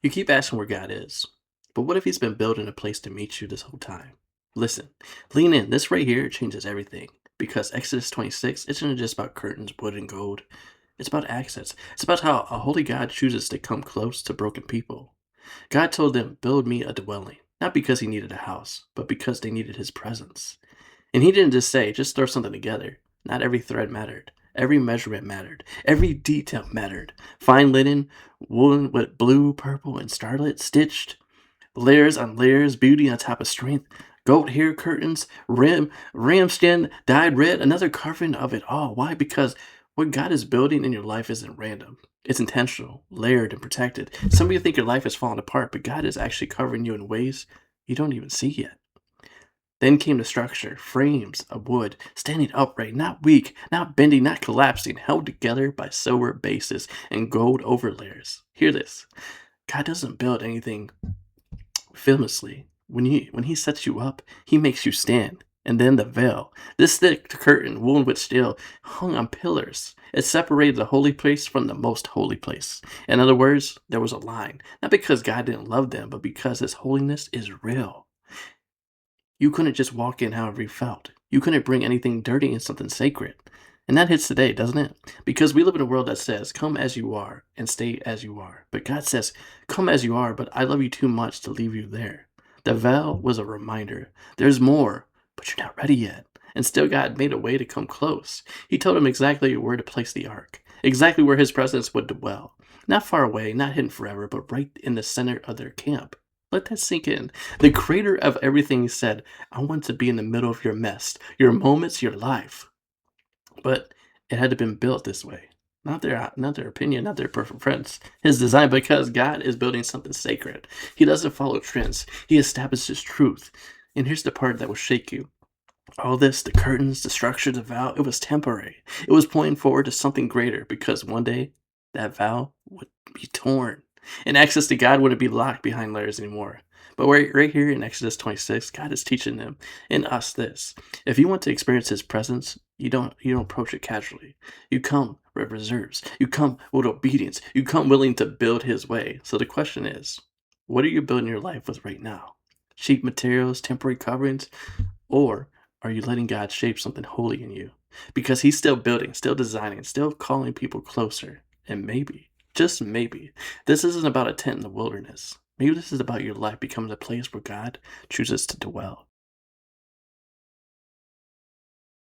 You keep asking where God is, but what if He's been building a place to meet you this whole time? Listen, lean in. This right here changes everything because Exodus 26 isn't just about curtains, wood, and gold. It's about access. It's about how a holy God chooses to come close to broken people. God told them, "Build me a dwelling," not because He needed a house, but because they needed His presence. And He didn't just say, just throw something together. Not every thread mattered. Every measurement mattered. Every detail mattered. Fine linen, woolen with blue, purple, and scarlet, stitched, layers on layers, beauty on top of strength, goat hair curtains, ram skin dyed red, another carving of it all. Why? Because what God is building in your life isn't random. It's intentional, layered, and protected. Some of you think your life is falling apart, but God is actually covering you in ways you don't even see yet. Then came the structure, frames of wood, standing upright, not weak, not bending, not collapsing, held together by silver bases and gold overlayers. Hear this. God doesn't build anything famously. When he sets you up, he makes you stand. And then the veil, this thick curtain woven with steel, hung on pillars. It separated the holy place from the most holy place. In other words, there was a line, not because God didn't love them, but because his holiness is real. You couldn't just walk in however you felt. You couldn't bring anything dirty in something sacred. And that hits today, doesn't it? Because we live in a world that says, come as you are and stay as you are. But God says, come as you are, but I love you too much to leave you there. The veil was a reminder. There's more, but you're not ready yet. And still, God made a way to come close. He told him exactly where to place the ark, exactly where his presence would dwell. Not far away, not hidden forever, but right in the center of their camp. Let that sink in. The creator of everything said, I want to be in the middle of your mess, your moments, your life. But it had to been built this way. Not their opinion, not their preference. His design, because God is building something sacred. He doesn't follow trends. He establishes truth. And here's the part that will shake you. All this, the curtains, the structure, the vow, it was temporary. It was pointing forward to something greater because one day that vow would be torn and access to God wouldn't be locked behind layers anymore. But right here in Exodus 26, God is teaching them and us this. If you want to experience his presence, you don't approach it casually. You come with reserves. You come with obedience. You come willing to build his way. So the question is, what are you building your life with right now? Cheap materials, temporary coverings, or are you letting God shape something holy in you? Because he's still building, still designing, still calling people closer. And maybe, just maybe, this isn't about a tent in the wilderness. Maybe this is about your life becoming a place where God chooses to dwell.